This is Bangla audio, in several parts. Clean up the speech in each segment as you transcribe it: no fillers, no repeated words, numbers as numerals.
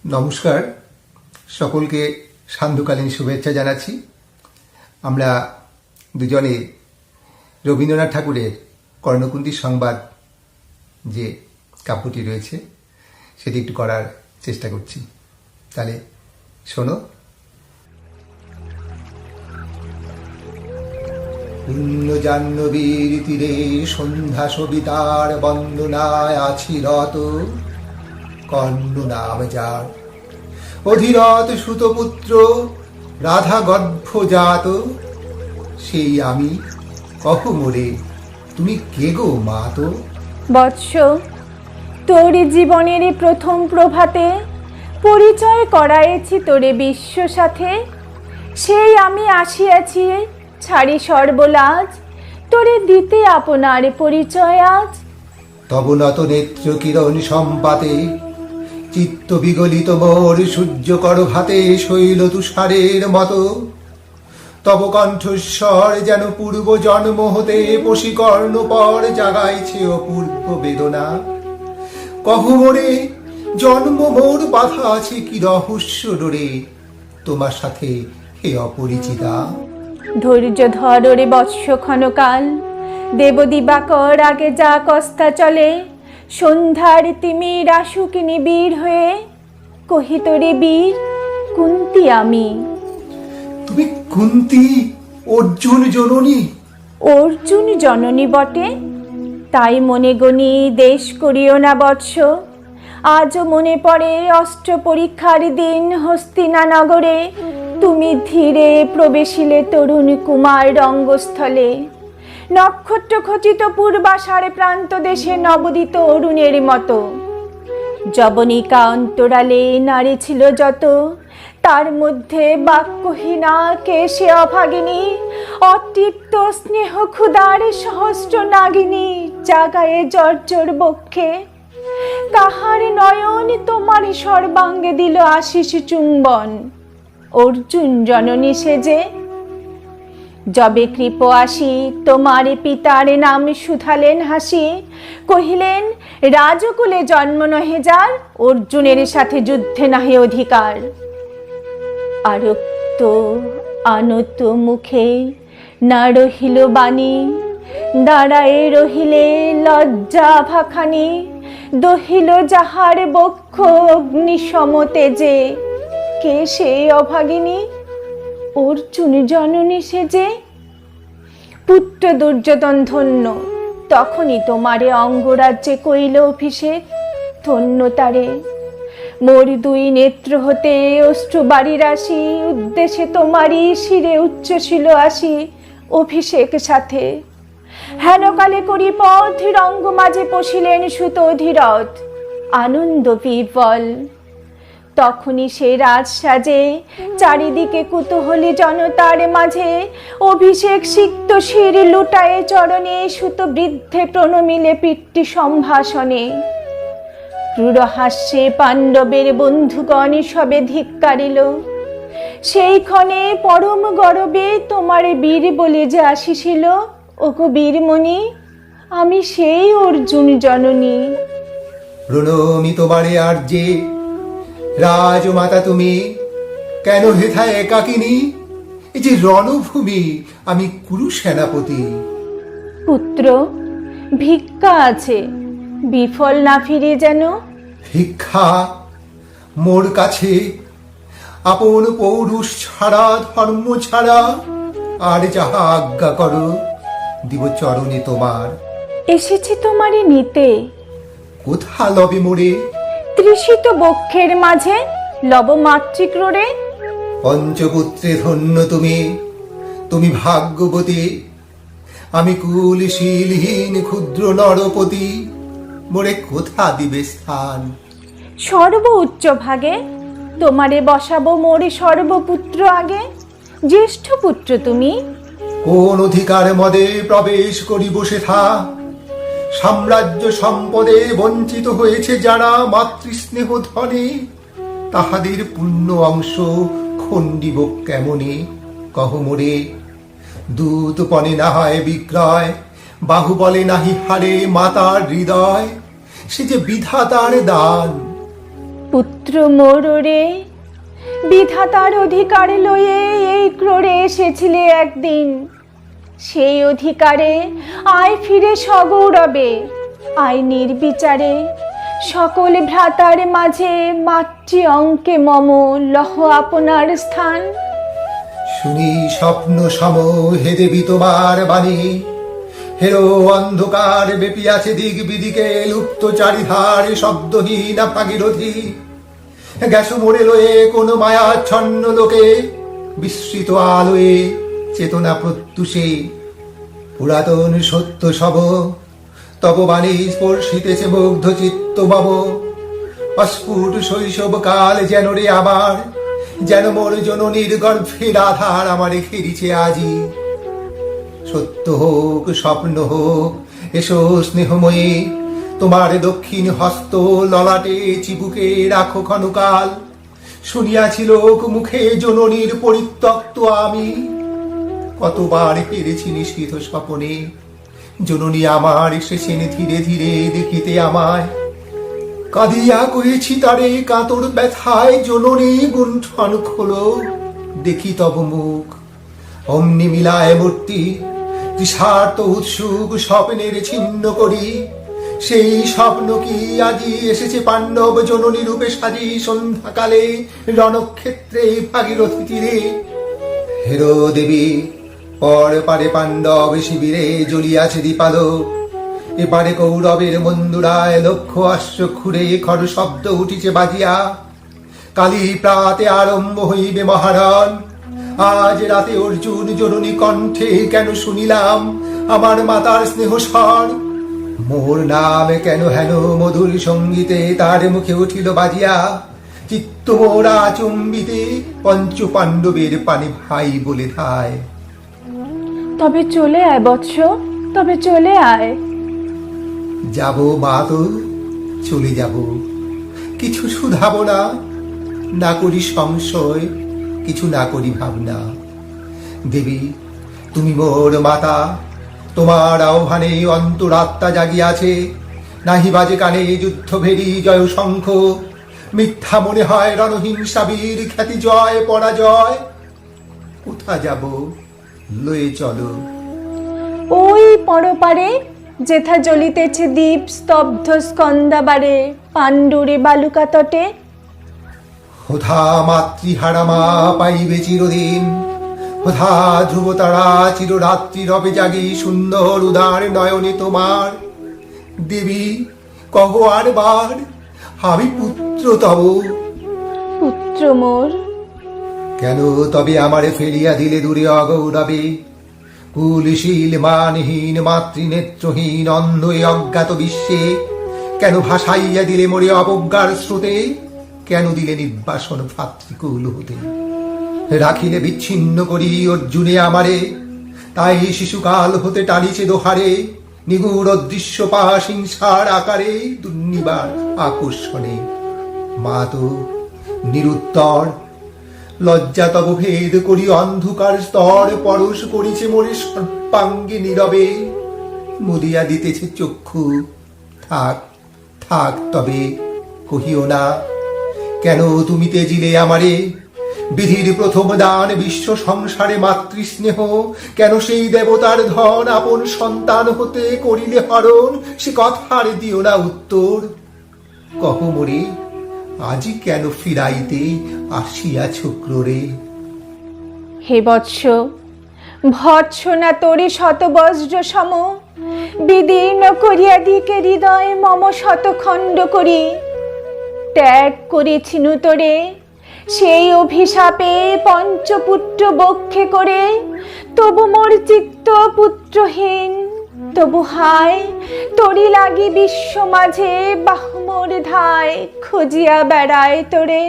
নমস্কার, সকলকে সান্ধ্যকালীন শুভেচ্ছা জানাচ্ছি। আমরা দুজনে রবীন্দ্রনাথ ঠাকুরের কর্ণকুন্তী সংবাদ যে কাব্যটি রয়েছে সেটি একটু করার চেষ্টা করছি। তাহলে শোনো। পুণ্য জাহ্নবীর তীরে সন্ধ্যা সবিতার বন্দনায় আছি রত, কর্ণ নাম যার, অধিরথ সুতপুত্র রাধা গর্ভজাত। সেই আমি, কহ মোরে তুমি কে গো মাতো? বৎস, তোর জীবনের প্রথম প্রভাতে পরিচয় করাইছি তোরে বিশ্ব সাথে। সেই আমি আসিয়াছি ছাড়ি সর্বলাজ, তোরে দিতে আপনার পরিচয় আজ। তব নত নেত্র কিরণ সম্পাতে, চিত্ত বিগলিত মোর সূর্যকর ভাতে শৈল তুষারের মতো। তব কণ্ঠস্বর যেন পূর্ব জন্ম হতে বশীকর্ণ পর জাগাইছে অপূর্ব বেদনা। কহ মোরে জন্ম মোর বাধা আছে কি রহস্য ডোরে, তোমার সাথে হে অপরিচিতা। ধৈর্য ধর রে বৎস ক্ষণকাল, দেব দিবাকর আগে যা কস্তা চলে। সন্ধ্যার তিমির আশুকিনী বীর হয়ে, কহিত রে বীর কুন্তি আমি। তুমি কুন্তি অর্জুন জননী? অর্জুন জননী বটে, তাই মনে গণি দেশ করিও না বৎস। আজও মনে পড়ে অস্ত্র পরীক্ষার দিন হস্তিনা নগরে, তুমি ধীরে প্রবেশিলে তরুণ কুমার রঙ্গস্থলে। নক্ষত্র খচিত পূর্বাষাঢ়ে প্রান্ত দেশে নবদিত অরুণের মতো। যবনিকা অন্তরালে নারী ছিল যত, তার মধ্যে বাক্যহীনা কে সে অভাগিনী। অতৃপ্ত স্নেহ ক্ষুধার সহস্র নাগিনী, জাগায়ে জর্জর বক্ষে। কাহার নয়ন তোমার সর্বাঙ্গে দিল আশিস চুম্বন, অর্জুন জননী সেজে। যবে কৃপ আসি তোমার পিতার নাম শুধালেন হাসি, কহিলেন রাজকুলে জন্ম নহে যার, অর্জুনের সাথে যুদ্ধে নাহে অধিকার। আরক্ত আনত মুখে না রহিল বাণী, দাঁড়ায়ে রহিলে লজ্জা ভাখানি। দহিল যাহার বক্ষ অগ্নি সমতেজে, কে সে অভাগিনী, অর্জুন জননী সেজে। পুত্র দুর্যোধন ধন্য, তখনই তোমারে অঙ্গরাজ্যে কইল অভিষেক। ধন্য তারে, মোর দুই নেত্র হতে অশ্রু বাড়ি রাশি। উদ্দেশ্যে তোমারই শিরে উচ্চশীল আসি, অভিষেক সাথে। হেনকালে করি পথ রঙ্গ মাঝে পশিলেন সুত অধিরথ, আনন্দ বিহ্বল। তখনই সে রাজ সাজে, চারিদিকে কুতূহলী জনতার মাঝে। অভিষেক সিক্ত শির লুটায়ে চরণে, সুত বৃদ্ধে প্রণমিলে পিতৃ সম্ভাষণে। ক্রূর হাস্যে পাণ্ডবের বন্ধুগণ সবে ধিক্কারিল, সেই ক্ষণে পরম গর্বে তোমার বীর বলে যে আসিছিল। ওগো বীরমণি, আমি সেই অর্জুন জননী। প্রণমি তোমারে আর্যে রাজমাতা তুমি, কেন হেথায় একাকিনী? এই যে রণভূমি, আমি কুরু সেনাপতি। পুত্র, ভিক্ষা আছে, বিফল না ফিরে যেন। ভিক্ষা মোর কাছে আপন পৌরুষ ছাড়া, ধর্ম ছাড়া, আর যাহা আজ্ঞা করো দিব চরণে তোমার। এসেছি তোমারে নিতে। কোথা লবে মোরে? তৃষিত বক্ষের মাঝে লব মাতৃক্রোড়ে। পঞ্চপুত্রে ধন্য তুমি, তুমি ভাগ্যবতী। আমি কুলশীলহীন ক্ষুদ্র নরপতি, মোরে কোথা দিবে স্থান? সর্ব উচ্চ ভাগে তোমারে বসাবো মোরে সর্বপুত্র আগে। জ্যেষ্ঠ পুত্র তুমি। কোন অধিকার মদে প্রবেশ করি বসে থা? সাম্রাজ্য সম্পদে বঞ্চিত হয়েছে যারা মাতৃস্নেহ ধনে, তাহাদের পুণ্য অংশ খণ্ডিব কেমনে? কহ মোরে দূতপণে না হয় বিক্রয়, বাহুবলে নাহি হারে মাতার হৃদয়। সে যে বিধাতার দান, পুত্র মোর রে, বিধাতার অধিকার লয়ে এই ক্রোড়ে এসেছিলে একদিন, সেই অধিকারে আয় ফিরে সগৌরবে, আয় নির্বিচারে সকল ভ্রাতার মাঝে মাতৃ অঙ্কে মম লহ আপনার স্থান। শুনি স্বপ্ন সম হে দেবী তোমার বাণী, হেরো অন্ধকার বেপিয়াছে দিক বিদিকে, লুপ্ত চারিধার শব্দহীন ভাগীরথী। গেছো মোড়ে লয়ে কোন মায়াচ্ছন্ন লোকে, বিস্মৃত আলোয়ে চেতনা প্রত্যুষে, পুরাতন সত্য সব তব বাণী স্পর্শিতেছে মুগ্ধ চিত্ত মম। অস্ফুট শৈশব কাল যেন রে আবার, যেন মোর জননীর গর্ভের আধার আমারে ঘিরিছে আজি। সত্য হোক স্বপ্ন হোক এসো স্নেহময়ী, তোমার দক্ষিণ হস্ত ললাটে চিবুকে রাখো ক্ষণকাল। শুনিয়াছি লোক মুখে জননীর পরিত্যক্ত আমি, কতবার পেরেছি নিশীথ স্বপনে, জননী আমার এসেছেন ধীরে ধীরে দেখিতে আমায়। কাঁদিয়া কয়েছি তারে কাতর ব্যথায়, জননী গুণ্ঠন খোলো দেখি তব মুখ। অমনি মিলায় মূর্তি তৃষার্ত উৎসুক স্বপ্নের ছিন্ন করি, সেই স্বপ্ন কি আজি এসেছে পাণ্ডব জননী রূপে সাজি সন্ধ্যাকালে রণক্ষেত্রে ভাগীরথী তীরে। হেরো দেবী পর পারে পাণ্ডব শিবিরে জ্বলিয়াছে দীপালো, এপারে কৌরবের মন্দুরায় লক্ষ্য আশ্ব খুঁড়ে খর শব্দ উঠিছে বাজিয়া। কালী প্রাতে আরম্ভ হইবে মহারণ, আজ রাতে অর্জুন জননী কণ্ঠে কেন শুনিলাম আমার মাতার স্নেহ স্বর। মোর নাম কেন হেন মধুর সঙ্গীতে তার মুখে উঠিল বাজিয়া, চিত্ত মোরা চুম্বিতে পঞ্চ পাণ্ডবের পানে ভাই বলে ধায়। তবে চলে আয় বৎস, তবে চলে আয়। যাব মা তো চলে যাব, কিছু শুধাবো না, না করি সংশয় কিছু না করি ভাবনা। দেবী তুমি মোর মাতা, তোমার আহ্বানে অন্তরাত্মা জাগিয়াছে। নাহি বাজে কানে যুদ্ধ ভেরি জয় শঙ্খ, মিথ্যা মনে হয় রণহিংসা বীর খ্যাতি জয় পরাজয়। কোথা যাব লয়ে চলো। ওই পরপারে যেথা জ্বলিতেছে দ্বীপ স্তব্ধ স্কন্দাবারে, পাণ্ডুরে বালুকা তটে। হোধা মাতৃহারা মা পাইবে চিরদিন, হোধা ধ্রুব তারা চিররাত্রি রবে জাগি সুন্দর উদার নয়নে তোমার। দেবী কহ আর বার আমি পুত্র তব। পুত্র মোর, কেন তবে আমারে ফেলিয়া দিলে দূরে অগৌরবে, কুলশীল মানহীন মাতৃনেত্রহীন অন্ধ এ অজ্ঞাত বিশ্বে। কেন ভাসাইয়া দিলে মোরে অবজ্ঞার স্রোতে, কেন দিলে নির্বাসন ভাতৃকুল হতে। রাখিলে বিচ্ছিন্ন করি অর্জুনে আমারে, তাই শিশুকাল হতে টানিছে দোহারে। নিগুড় অদৃশ্য পাশ হিংসার আকারে দুর্নিবার আকর্ষণে। মা তো নিরুত্তর, লজ্জা তব ভেদ করি অন্ধকার স্তর। পরশ করিছে মোরে সর্বাঙ্গে নীরবে, মুদিয়া দিতেছে চক্ষু। থাক থাক তবে কহিও না, কেন তুমি তেজিলে আমারে। বিধির প্রথম দান বিশ্ব সংসারে মাতৃস্নেহ, কেন সেই দেবতার ধন আপন সন্তান হতে করিলে হরণ। সে কথার দিও না উত্তর, কহ মোরে আজি কেন ফিরাইতে আসিয়াছ ক্রোড়ে। হে বৎস, ভৎসনা তোরে শতবজ্র সম, বিদীর্ণ করিয়া দিকে হৃদয় মম শতখণ্ড করি। ত্যাগ করেছি তোরে সেই অভিশাপে পঞ্চপুত্র বক্ষে করে, তবু মোর চিত্ত পুত্রহীন। তবু হায় তোরি লাগি বিশ্ব মাঝে বাহুমোর ধায়, খুঁজিয়া বেড়ায় তোরে।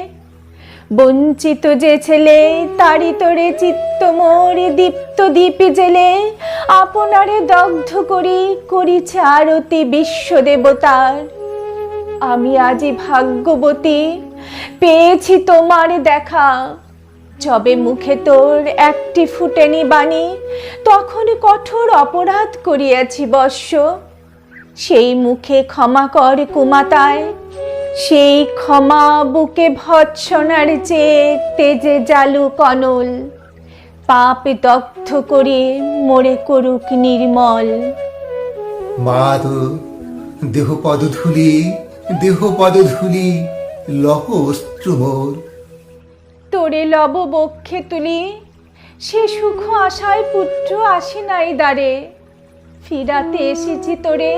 বঞ্চিত যে ছেলে তারি তোরে চিত্ত মোর দীপ্ত দীপে জেলে, আপনারে দগ্ধ করি করিছে আরতি বিশ্ব দেবতার। আমি আজি ভাগ্যবতী পেয়েছি তোমার দেখা, যবে মুখে তোর একটি ফুটেনি বাণী, তখন কঠোর অপরাধ করিয়াছি বৎস। সেই মুখে ক্ষমা কর কুমাতায়, সেই ক্ষমা বুকে ভৎসনার চেয়ে তেজে জালু কনল, পাপ দগ্ধ করে মোরে করুক নির্মল। মা তো দেহ পদধূলি, দেহ পদধূলি, লহ অস্ত্র মোর। তোরে লব বক্ষে তুলি, সে সুখ আশায় পুত্র আসি নাই দ্বারে, ফিরাতে এসেছি তোরে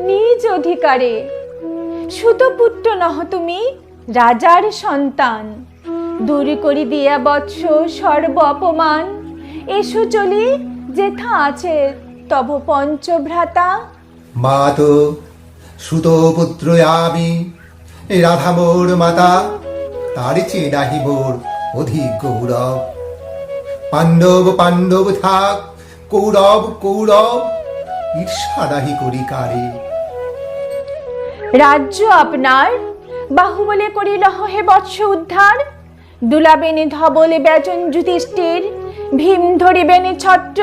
নিজ অধিকারে। সুতপুত্র নহ তুমি, রাজার সন্তান, দূর করি দিয়া বৎস সর্ব অপমান। এসো চলি যেথা আছে তব পঞ্চভ্রাতা। মা তো সুত পুত্র আমি, এ রাধা মোর মাতা, তার চেয়ে নাহি মোর অধিক গৌরব। পাণ্ডব পাণ্ডব থাক, কৌরব কৌরব, ঈর্ষা নাহি করি কারে। রাজ্য আপনার, বাহুবলে করিল হে বৎস উদ্ধার। দুলাবেন ধবলে ব্যজন যুধিষ্ঠির, ভীম ধরিবেন ছত্র,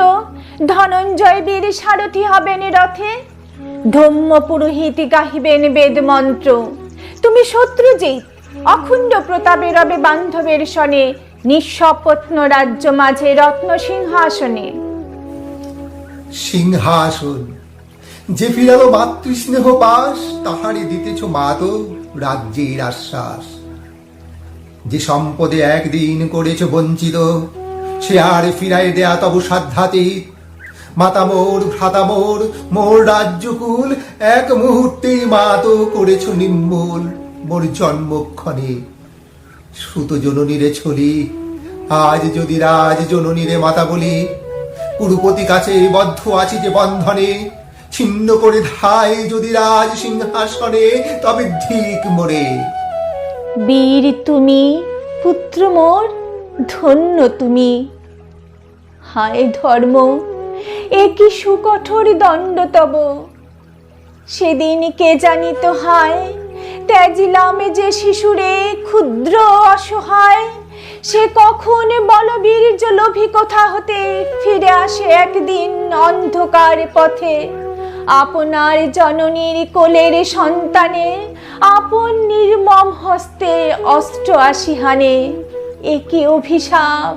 ধনঞ্জয় বীর সারথি হবেন রথে। ধম্ম পুরোহিত গাহিবেন বেদ মন্ত্র, তুমি শত্রুজিৎ অখণ্ড প্রতাপে রবে বান্ধবের সনে, নিঃস্বপ্ন রাজ্য মাঝে রত্ন সিংহাসনে। সিংহাসন যে ফিরালো মাতৃস্নেহ পাশ, তাহারে দিতেছ মা তো রাজ্যের আশ্বাস। যে সম্পদে একদিন করেছ বঞ্চিত, সে আর ফিরাই দেয়া তব সাধ্যাতীত। মাতা মোর ভ্রাতা মোর, মোর রাজ্যকুল, এক মুহূর্তেই মা তো করেছ নির্মূল মোর জন্মক্ষণে। সুত জননীরে ছলি, আজ যদি রাজ জননীরে মাতা বলি, কুরুপতি কাছে বদ্ধ আছি যে বন্ধনে। ছিন্ন করে ধায় যদি রাজ সিংহাসনে, তবে ধিক মোরে। বীর তুমি, পুত্র মোর, ধন্য তুমি। হায় ধর্ম, এ কি সুকঠোর দণ্ড তব। সেদিন কে জানিত হায়, ত্যাজিলামে যে শিশুরে ক্ষুদ্র অসহায়। সে কখন বলবীর্য লোভী কোথা হতে ফিরে আসে একদিন অন্ধকার পথে। আপনার জননীর কোলের সন্তানে, আপন নির্মম হস্তে অস্ত্র আসিহানে। এ কি অভিশাপ।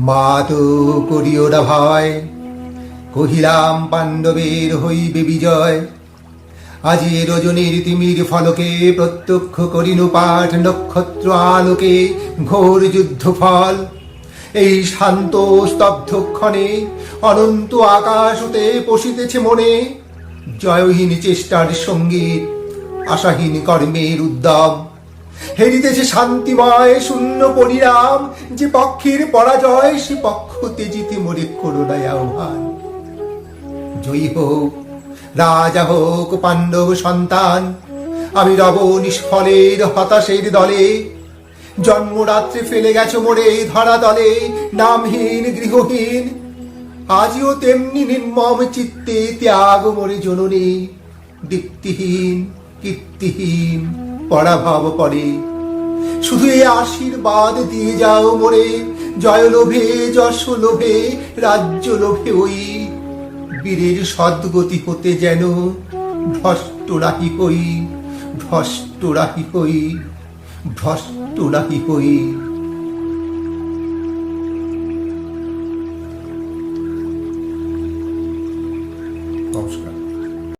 মা তো করিও না ভয়, কহিলাম পাণ্ডবের হইবে বিজয়। আজি রজনীর তিমির ফলকে, প্রত্যক্ষ করিনু পাঠ নক্ষত্র আলোকে ঘোর যুদ্ধ ফল। এই শান্ত স্তব্ধক্ষণে অনন্ত আকাশ হতে পশিতেছে মনে। জয়হীন চেষ্টার সঙ্গীত, আশাহীন কর্মের উদ্যম। হেরিতেছে শান্তিময় শূন্য পরিণাম। যে পক্ষের পরাজয়, সে পক্ষ তেজিতে মোরে করুণায় আহ্বান। জয়ী হোক রাজা হোক পাণ্ডব সন্তান, আমি রব নিষ্ফলের হতাশের দলে। জন্মরাত্রে ফেলে গেছো মোরে ধরা দলে, নামহীন গৃহহীন। আজিও তেমনি নির্মম চিত্তে ত্যাগ মোরে জননী। দীপ্তিহীন কীর্তিহীন পরাভব করে, শুধু এই আশীর্বাদ দিয়ে যাও মোরে। জয় লোভে যশ লোভে রাজ্য লোভে ওই, বীরের সদ্গতি হতে যেন ভ্রষ্ট রাহি হই, ভ্রষ্ট রাহি হই, ভ্রষ্ট রাহি হই।